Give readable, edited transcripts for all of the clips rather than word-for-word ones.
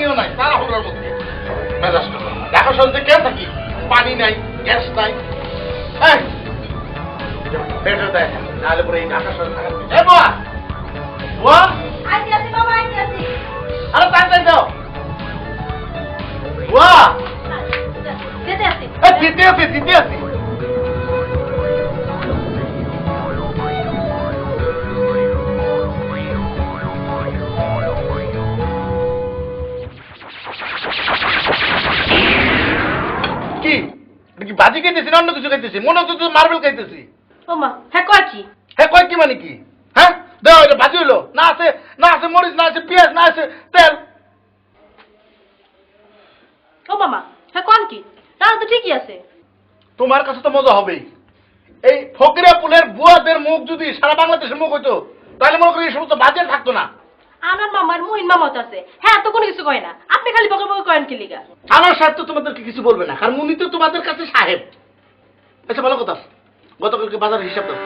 পানিও নাই তারা হলার মধ্যে মেজাজ ঢাকা শহরে কেন থাকি পানি নাই গ্যাস নাই বেটার দেয় নাহলে পরে এই ঢাকা শহরে থাকা বুয়া বুয়া আরে তাড়াতাড়ি দাও বুয়া দিতে আসি কি বাজি খাইতেছি না অন্য কিছু খাইতেছি মনে হচ্ছে তুই মার্বেল খাইতেছি হ্যাঁ কয় কি মানে কি হ্যাঁ দেওয়া এটা বাজি হইলো না আছে মরিচ না আছে পেঁয়াজ না আছে তেল ও মামা হ্যাঁ কোন কি রান্না তো ঠিকই আছে তোমার কাছে তো মজা হবেই এই ফকিরা পুলের বুয়াদের মুখ যদি সারা বাংলাদেশের মুখ হইতো তাহলে মনে করি এই সমস্ত বাজেট থাকতো না আমার মামার মুহিন মামা তো আছে হ্যাঁ তো কোনো কিছু কয় না আপনি খালি বকে বকে করেন কি লিগা আমার সাহেব তো তোমাদেরকে কিছু বলবে না কারণ উনি তো তোমাদের কাছে সাহেব আচ্ছা ভালো কথা গতকালকে বাজারের হিসাব দাও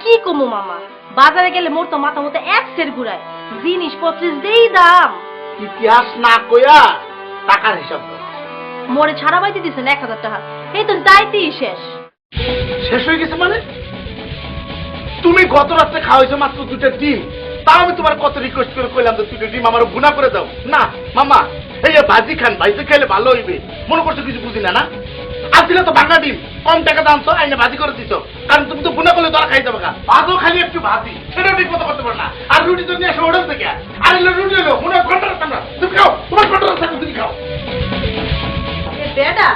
কি কমু মামা বাজারে গেলে মোর তো মাথা মতো এক সের ঘুরায় জিনিসপত্রের যেই দাম ইতিহাস না কইয়া টাকার হিসাব দাও মোরে ছাড়া বাইতে দিছেন 1000 টাকা এই তো যাইতেই শেষ হয়ে গেছে মানে তুমি গত রাত্রে খাওয়াইছো মাত্র 2টা ডিম তাও আমি তোমার কত রিকোয়েস্ট করে কইলাম যে 2টা ডিম আমার গুণা করে দাও না মামা এই ভাজি খান ভাইতে খেলে ভালো হইবে মনে করছো কিছু বুঝি না আসলে তো ভাঙা ডিম কম টাকা দাম তো আইনে ভাজি করে দিছো কারণ তুমি তো গুণা করলে তোরা খাই যাবে ভাজও খালি একটু ভাজি সেটা ঠিক মতো করতে পারো না আর রুটি তো নিয়ে আসো ওটা থেকে আর রুটি হলো মনে হয় ঘন্টা রাখতাম না তুমি খাও তোমার ঘন্টা রাখতাম তুমি খাও বেটা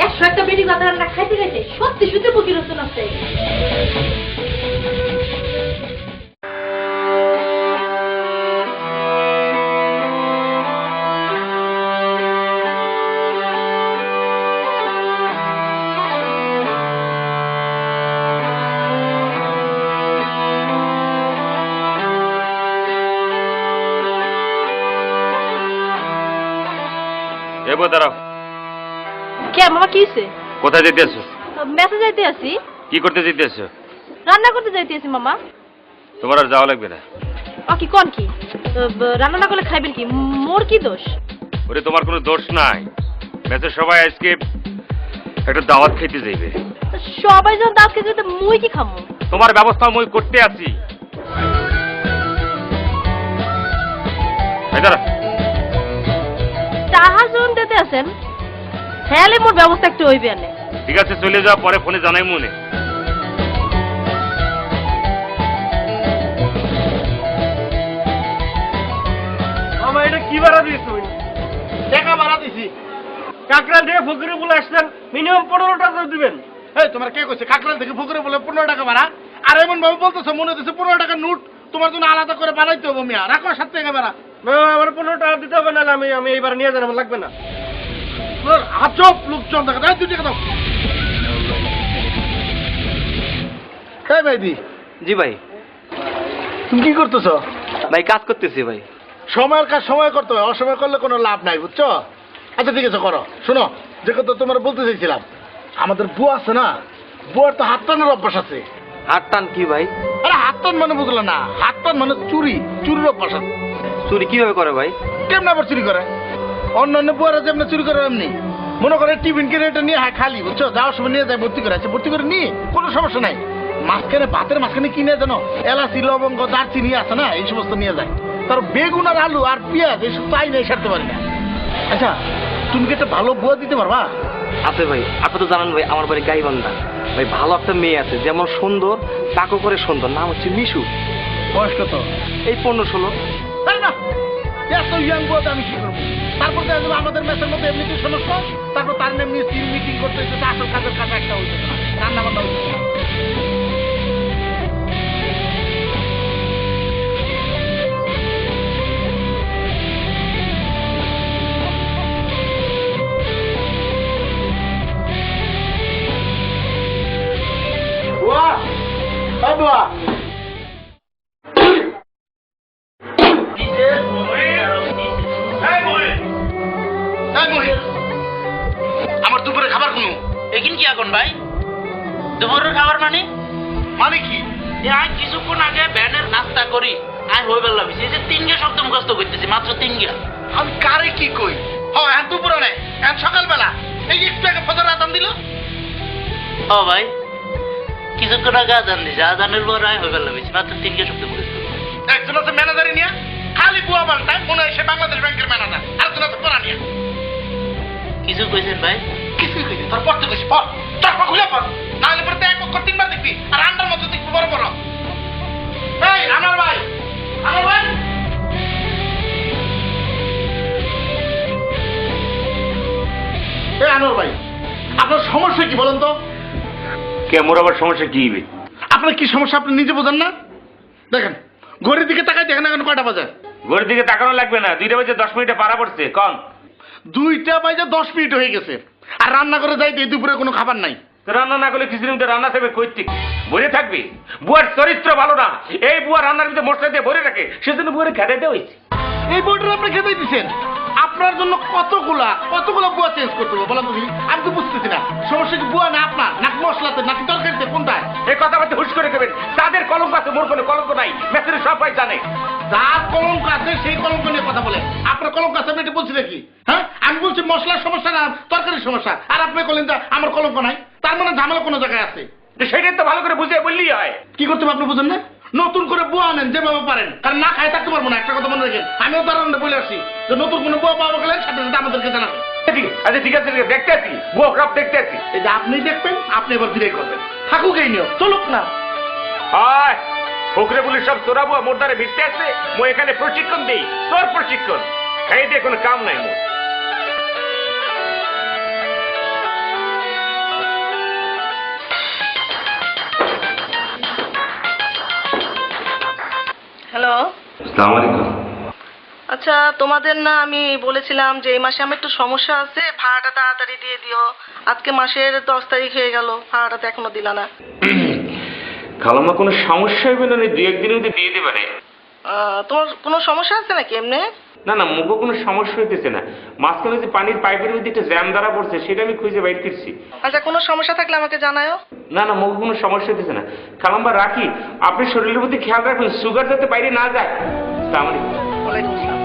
101টা বেটি কথা রান্না খাইতে খাইতে সত্যি সত্যি বুকি রসুন আসছে দাঁড়াও কে মামা কি হইছে কোথায় যেতে আছো মেসে যাইতে আছি কি করতে যেতে আছো রান্না করতে যাইতে আছি মামা তোমার আর যাওয়া লাগবে না কি কোন কি রান্না না করলে খাইবেন কি মোর কি দোষ ওরে তোমার কোনো দোষ নাই মেসের সবাই আজকে একটা দাওয়াত খেতে যাইবে সবাই যখন দাওয়াত খেতে যাইতে মুই কি খামু তোমার ব্যবস্থা মই করতে আছি টাকা যখন দিতে আছেন হেলে মোর ব্যবস্থা একটু হইবে আনে ঠিক আছে চলে যাও পরে ফোনে জানাই মনে মামা এটা কি ভাড়া দিয়েছ তুই টাকা ভাড়া দিছি কাকড়া দিয়ে ফকিরে বলে আসলেন মিনিমাম 15 টাকা দিবেন এই তোমার কে কইছে কাকরাল থেকে ফকিরে বলে 15 টাকা ভাড়া আর এমন ভাবে বলতেছো মনে হচ্ছে 15 টাকা নোট তোমার জন্য আলাদা করে বানাইতে হবে মিয়া রাখো 7 টাকা ভাড়া আমার 15 টাকা দিতে হবে না আমি এইবার নিয়ে যান আমার লাগবে না আজব লোকজন দেখা দাও 2 টাকা দাও এই ভাইদি জি ভাই তুমি কি করতেছো ভাই কাজ করতেছি ভাই সময়ের কাজ সময় করতে হয় অসময় করলে কোনো লাভ নাই বুঝছো আচ্ছা ঠিক আছে করো শোনো যে কথা তোমার বলতে চাইছিলাম আমাদের বুয়া আছে না বুয়ার তো হাত টানের অভ্যাস আছে হাত টান কি ভাই আরে হাত টান মানে বুঝলো না হাত টান মানে চুরির অভ্যাস আছে চুরি কিভাবে করে ভাই কেমন আবার চুরি করে অন্য বুয়ারা যেমন চুরি করে এমনি মনে করে টিফিন কিনে এটা নিয়ে হয় খালি বুঝছো যাওয়ার সময় নিয়ে যায় ভর্তি করে আছে ভর্তি করে নিয়ে কোনো সমস্যা নাই মাঝখানে ভাতের মাঝখানে কিনে জানো এলাচি লবঙ্গ দারচিনি আছে না এই সমস্ত নিয়ে যায় তার বেগুন আর আলু আর পেঁয়াজ এইসব চাই নাই সারতে পারি না আচ্ছা তুমি কি একটা ভালো বুয়া দিতে পারবা আছে ভাই আপনি তো জানেন ভাই আমার বাড়ি গাইবান্ধা ভাই ভালো একটা মেয়ে আছে যেমন সুন্দর তাকে করে সুন্দর নাম হচ্ছে মিশু বয়স কত এই 15-16 তাই না এত ইয়াং বুয়াতে আমি কি করবো তারপর দেখা যাবে আমাদের মেসের মধ্যে এমনিতে সমস্যা তারপর তার নাম মিটিং করতে হচ্ছে আসল কাজের কাজ একটা হচ্ছে না রান্না বান্না হচ্ছে না আমার দুপুরে খাবার কোনো এখান কি এখন ভাই দুপুরের খাবার মানে মানে কি কিছুক্ষণ আগে ভ্যানের নাস্তা করি আয় হয়ে বেলাম এই যে 3 শব্দ মুখস্থ করতেছি মাত্র 3 গিয়া। আমি কারে কি কই? এখন দুপুরে নেই, এখন সকালবেলা এই একটু আগে ফজর আজান দিল। ও ভাই, কিছুক্ষণ আগে আজান দিছে, আজানের পর আয় হয়ে গেল বেশি, মাত্র 3 গিয়া শব্দ বলেছিল। একজন আছে ম্যানেজারি নিয়ে খালি বুয়া বালটায়, মনে হয় সে বাংলাদেশ ব্যাংকের ম্যানেজার। আরেকজন আছে পড়া নিয়ে। কিছু কইছেন ভাই? কিছুই কইনি, তোর পড়তে কইছি পড়, চশমা খুলে পড়, নাহলে পরে তো এক অক্ষর 3 বার দেখবি আর আন্ডার মতো দেখবি বড় বড়। এই আনোয়ার ভাই, আনোয়ার ভাই, এই আনোয়ার ভাই, আপনার সমস্যা কি বলেন তো? কে মোর আবার সমস্যা কি হবে? আপনার কি সমস্যা আপনি নিজে বোঝেন না? দেখেন ঘড়ির দিকে তাকাই, দেখেন এখন কয়টা বাজে। ঘরের দিকে তাকানো লাগবে না, 2টা বাজে 10 মিনিটে পারা পড়ছে। কন 2টা বাজে 10 মিনিট হয়ে গেছে, আর রান্না করে যাইতে দুপুরে কোনো খাবার নাই। তো রান্না না করলে খিচুড়ির মধ্যে রান্না থাকবে কই থেকে? ভরে থাকবে। বুয়ার চরিত্র ভালো না, এই বুয়া রান্নার মধ্যে মশলা দিয়ে ভরে রাখে, সেজন্য বুয়ারে খেতে দেওয়া হয়েছে। এই বইটা আপনি খেতে দিচ্ছেন, আপনার জন্য কতগুলা বুয়া চেঞ্জ করতে হবে বলেন তুমি? আমি তো বুঝতেছি না সমস্যা কি বুয়া না আপনার, নাকি মশলাতে, নাকি তরকারিতে, কোনটায়? এই কথা বলতে হুশ করে দেবেন, তাদের কলঙ্ক আছে, মোর কোনো কলঙ্ক নাই, মেসের সবাই জানে। যার কলঙ্ক আছে সেই কলঙ্ক নিয়ে কথা বলে। আপনার কলঙ্ক আছে আমি এটা বলছি নাকি? হ্যাঁ, আমি বলছি মশলার সমস্যা না তরকারির সমস্যা, আর আপনি বলেন যে আমার কলঙ্ক নাই। তার মানে ঝামেলা কোনো জায়গায় আছে। সেটাই তো ভালো করে বুঝিয়ে বললেই হয়। কি করতে হবে আপনি বুঝেন না? নতুন করে বুয়া আনেন যেভাবে পারেন, কারণ না খাই থাকতে পারবো না। একটা কথা মনে রাখেন, আমিও তার বলে আসছি যে নতুন কোনো বুয়া পাওয়া গেলে সাথে সাথে আমাদেরকে জানাবেন। আচ্ছা ঠিক আছে, দেখতে আছি বুয়া কাপ দেখতে আছি। এই যে আপনি দেখবেন, আপনি এবার ফিরে করবেন, থাকুক এই নিয়ম, চলুক না। হয় ফকরে বলি সব তোরা বুয়া মোর দ্বারে ভিড়তে আসছে, মই এখানে প্রশিক্ষণ দেই, তোর প্রশিক্ষণ খাই দিয়ে কোনো কাম নাই মোর। হ্যালো, আসসালামু আলাইকুম। আচ্ছা তোমাদের না আমি বলেছিলাম যে এই মাসে আমার একটু সমস্যা আছে, ভাড়াটা তাড়াতাড়ি দিয়ে দিও। আজকে মাসের 10 তারিখ হয়ে গেল, ভাড়াটা তো এখনো দিলা না। খালাম্মা কোনো সমস্যা হবে না, 2-1 দিনের মধ্যে দিয়ে দেবে রে। তোমার কোনো সমস্যা আছে নাকি এমনি? না না, মুখে কোনো সমস্যা হইতেছে না, মাঝখানে যে পানির পাইপের মধ্যে একটা জ্যাম ধরা পড়ছে সেটা আমি খুঁজে বাইর করছি। আচ্ছা কোনো সমস্যা থাকলে আমাকে জানাও। না না, মুখে কোনো সমস্যা হইতেছে না। খালাম্মা রাখি, আপনি শরীরের প্রতি খেয়াল রাখুন, সুগার যাতে বাইরে না যায়। আসসালামু আলাইকুম। ওয়ালাইকুম আসসালাম।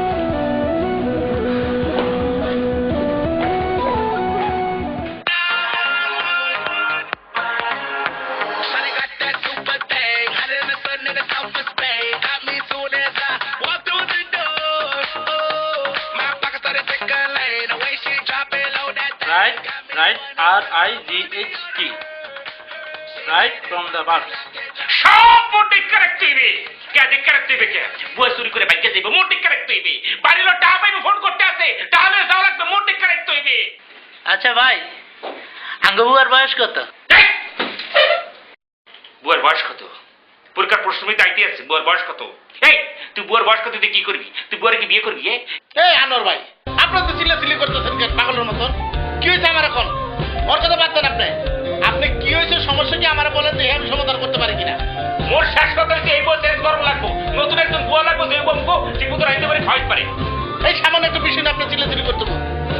Right, right, R-I-G-H-T. Right from the box. সব মোটিক কারেক্ট হইবে। কে দিক কারেক্ট হইবে কে? বই চুরি করে বাইকে যাইবে, মোটিক কারেক্ট হইবে। বাড়ির লোক টাকা পাইবে, ফোন করতে আছে, তাহলে যাওয়া লাগবে, মোটিক কারেক্ট হইবে। আচ্ছা ভাই, আঙ্গবুয়ার বয়স কত? এই! বুয়ার বয়স কত? পরীক্ষার প্রশ্নমিতে আইতে আছে, বুয়ার বয়স কত? এই, তুই বুয়ার বয়স কত দিয়ে কি করবি? তুই বুয়ারে কি বিয়ে করবি? এই আনোয়ার ভাই, আপনার তো চিল্লাচিল্লি করতেছেন কেন পাগলের মতন? কি হয়েছে আমার এখন? ওর কথা বাদ দেন আপনি। আপনি কি হয়েছে, সমস্যা কি আমার বলেন, দেখে আমি সমাধান করতে পারি কিনা। মোর শেষ কথা হচ্ছে এই বউ চেঞ্জ করবো লাগবো, নতুন একজন বুয়া লাগবো, যে বউ ঠিক মতো রাইতে পারে, খাওয়াইতে পারে। এই সামান্য একটা বিষয় নিয়ে আপনি চিল্লাচিল্লি করতে হবে।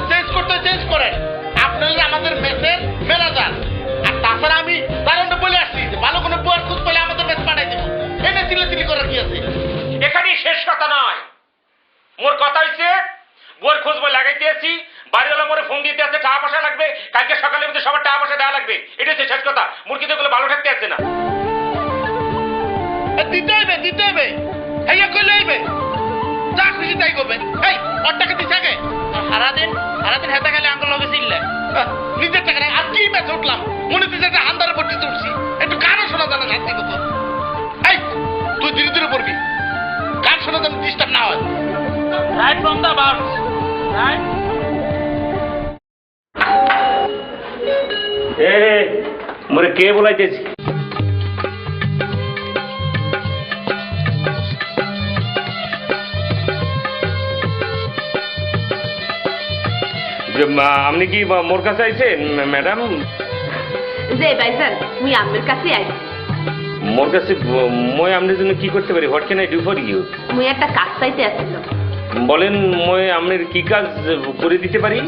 চেঞ্জ করতে চেঞ্জ করেন, আপনি হলেন আমাদের মেসের ম্যানেজার। আর তাছাড়া আমি তার বলে আসছি যে ভালো কোনো বুয়ার খোঁজ পেলে আমাদের মেস পাঠাই দেবো। এনে চিল্লাচিল্লি করার কি আছে? এখানেই শেষ কথা নয়, মোর কথা হচ্ছে বুয়ার খোঁজ বই লাগাইতে আছি, বাড়িওয়ালা মোরে ফোন দিতে আছে, টাকা পয়সা লাগবে, কালকে সকালের মধ্যে সবার টাকা পয়সা দেওয়া লাগবে, এটা হচ্ছে শেষ কথা। মুরগিতে গুলো ভালো থাকতে আছে না। দিতে হইবে, দিতে হইবে, হেয়া কইলে হইবে, যা খুশি তাই করবেন। এই ওর টাকা দিচ্ছে আগে। সারাদিন হেতা খালি আঙ্গুল লগে চিল্লে। নিজের টাকা নাই, আর কি ম্যাচ উঠলাম, মনে হচ্ছে একটা হান্দারে পড়তে উঠছি, একটু গানও শোনা জানা শান্তি মতো। এই তুই ধীরে ধীরে পড়বি, গান শোনা যেন ডিস্টার্ব না হয়। Right from the box. Right. মোরে কে বলাইতেছি? আপনি কি মোর কাছে আইছেন ম্যাডাম? যে ভাইজান মুই আমের কাছে আইছি। মোর কাছে মই আপনার জন্য কি করতে পারি? What can I do for you? মুই একটা কাজ চাইতে আসছিলাম। বলেন, মই আপনার কি কাজ করে দিতে পারি?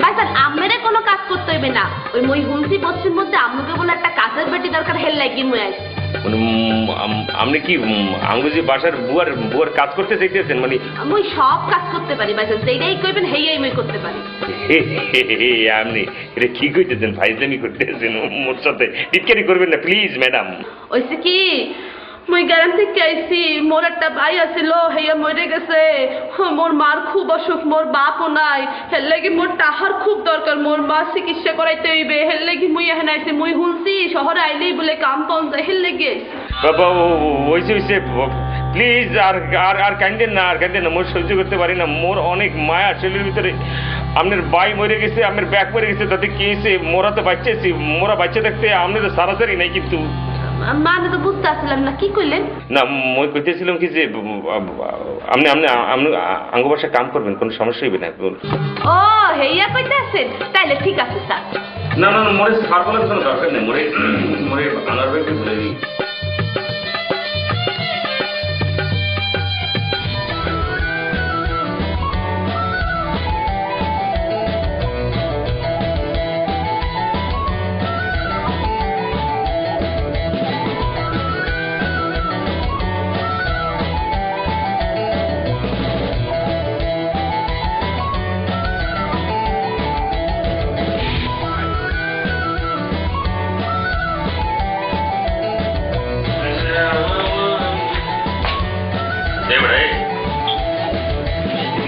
ভাইজান আমেরে কোনো কাজ করতে হইবে না, ওই মুই হুমসি পশ্চিম মধ্যে আমুকে বলে একটা কাজের বেটি দরকার, হেল লাগি মুই আইছি। মানে আপনি কি আঙ্গুজি বাসার বুয়ার কাজ করতে চাইতেছেন মানে মুই সব কাজ করতে পারি ভাইজান, যেটাই কইবেন হেইয়াই মুই করতে পারি। আপনি এটা কি কইতেছেন? ফাইজলামি করতেছেন মোর সাথে? টিটকারি করবেন না প্লিজ ম্যাডাম। ওইসে কি মুই গ্রাম থেকে আইছি, মোর একটা ভাই আছিল, হেইয়া মরে গেছে। মোর মার খুব অসুখ, মোর বাপও নাই, হের লাগি মোর টাহার খুব দরকার, মোর মা চিকিৎসা করাইতে হইবে। হের লাগি মুই এখানে আইছি। মুই শুনছি শহরে আইলেই বলে কাম পাওয়া যায়, হের লাগি আইছি। বাবা ওইসে প্লিজ আর আর আর কান্দেন না, আর কান্দেন না, মোর সহ্য করতে পারি না। মোর অনেক মায়া শরীরের ভিতরে। আপনার ভাই মরে গেছে, আপনার ব্যাগ মরে গেছে, তাতে কি হয়েছে? মোরা তো বাচ্চা আছি, মোরা বাচ্চা থাকতে আপনাদের সারাসারি নাই। কিন্তু মানে তো বুঝতে আসলাম না, কি কইলেন? না মই কইতেছিলাম কি যে আপনি আপনি আপনি আঙ্গ বাসায় কাম করবেন, কোনো সমস্যা হইবে না। ও হেইয়া কইতে আছেন, তাইলে ঠিক আছে স্যার। না না মোরে সার বলার কোনো দরকার নেই, মোরে মোরে আনার ভাইকে বলে দিই।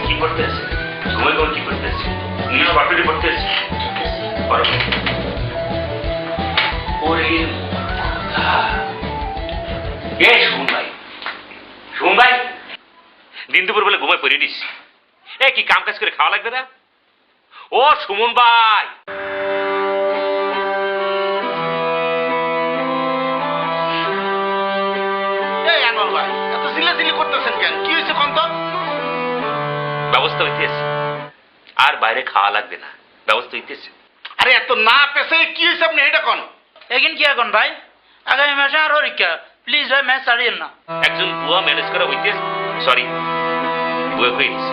কি করতে আছে? সময় কোন কি করতে আছে? নিয়ে বাপেরই করতে আছে। ওরে এ শুন ভাই, শুন ভাই, দিন দুপুর বলে ঘুমায় পড়ে দিস। এ কি কাম কাজ করে খাওয়া লাগবে না? ও সুমন ভাই, এই আনোয়ার ভাই, এত চিল্লাচিল্লি করতেছেন কেন? কি হয়েছে কোন তো? ব্যবস্থা হইতেছে, আর বাইরে খাওয়া লাগবে না, ব্যবস্থা হইতেছে। আরে এত না পেছে কি হয়েছে আপনি এটা কোন? এগিন কি এখন ভাই? আগামী মাসে আর পরীক্ষা, প্লিজ ভাই ম্যাচ ছাড়িয়েন না। একজন বুয়া ম্যানেজ করা হইতেছে। সরি, বুয়া কই দিছে।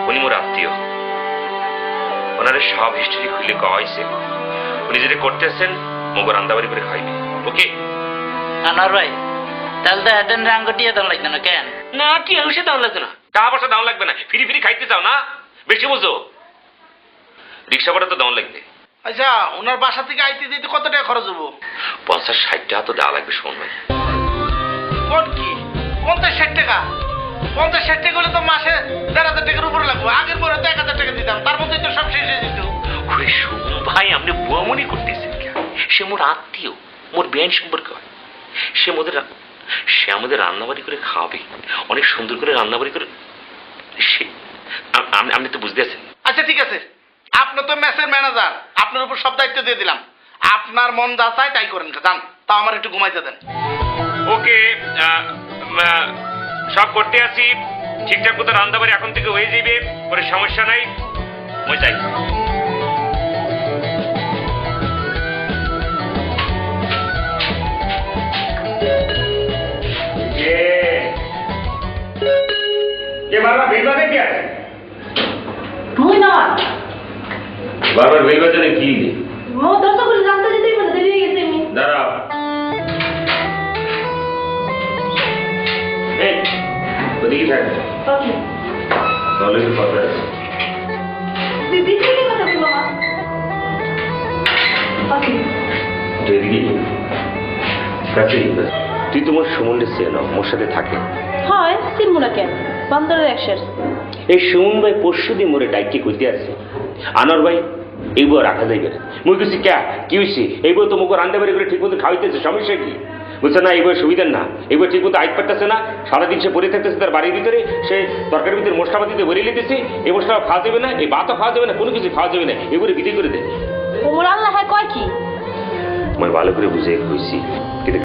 উনি মোর আত্মীয়, ওনারে সব হিস্ট্রি খুলে কওয়া হয়েছে। উনি যেটা করতেছেন মগর রান্দাবাড়ি করে খাইবে। ওকে আনার ভাই, তাহলে তো হেডেন রাঙ্গ দিয়ে দাম লাগবে না কেন? না, কি হইছে দাম লাগবে না, টাকা পয়সা দাম লাগবে না। ফ্রি ফ্রি খাইতে চাও না? বেশি বুঝো, রিক্সা ভাড়া তো দাম লাগবে। আচ্ছা, ওনার বাসা থেকে আইতে দিতে কত টাকা খরচ হবো? 50-60 টাকা তো দেওয়া লাগবে শোন ভাই। কোন কি 50-60 টাকা? 50-60 টাকা হলে তো মাসে 1,500 টাকার উপরে লাগবে। আগের পরে তো 1,000 টাকা দিতাম, তার মধ্যেই তো সব শেষ হয়ে যেত। ওরে শুনুন ভাই, আপনি বুয়ামনি করতেছেন কেন? সে মোর আত্মীয়, মোর বেআইন সম্পর্ক হয়। সে আমাদের রান্নাবাড়ি করে খাওয়াবে, অনেক সুন্দর করে রান্নাবাড়ি করে। সে আপনি তো বুঝতে আছেন। আচ্ছা ঠিক আছে, আপনি তো মেসের ম্যানেজার, আপনার উপর সব দায়িত্ব দিয়ে দিলাম। আপনার মন যা চায় তাই করেন, যান। তা আমার একটু ঘুমাইতে দেন। ওকে, সব করতে আছি ঠিকঠাক মতো। রান্নাবাড়ি এখন থেকে হয়ে যাবে, কোনো সমস্যা নাই। মই যাই। বারবার বেল বাজে কে আছে? মুই না বারবার বেল বাজানে কি? মো দরজা খুলে রাস্তা যেতেই বলে দেরি হয়ে গেছে। আমি দাঁড়াও। এই ওদিকে থাক, ওকে তাহলে একটু কথা আছে। দিদি কি কথা বলবো? ওকে এদিকে কাছে। তুই তোমার সুমনকে চেনো, মোর সাথে থাকে। হয় সিরমুনা কেন বান্দরের একশের। এই সুমন ভাই পরশু দিয়ে মোরে ডাইকে কইতে আছে আনোয়ার ভাই এই বউ রাখা যাইবে না। মুই কিছু কি হয়েছে? এই বউ তো মুখ রান্না বাড়ি করে ঠিক মতো খাওয়াইতেছে, সমস্যা কি? বুঝছে না? এই বই সুবিধার না, এই বই ঠিক মতো আইত পারতেছে না। সারাদিন সে পড়ে থাকতেছে তার বাড়ির ভিতরে। সে তরকারির ভিতরে মশলাপাতিতে ভরে লিতেছে। এই মশলা খাওয়া যাবে না, এই ভাতও খাওয়া যাবে না, কোনো কিছু খাওয়া যাবে না। এগুলো বিক্রি করে দেয়। ওমর আল্লাহ কয় কি? মই ভালো করে বুঝে কইছি, কিন্তু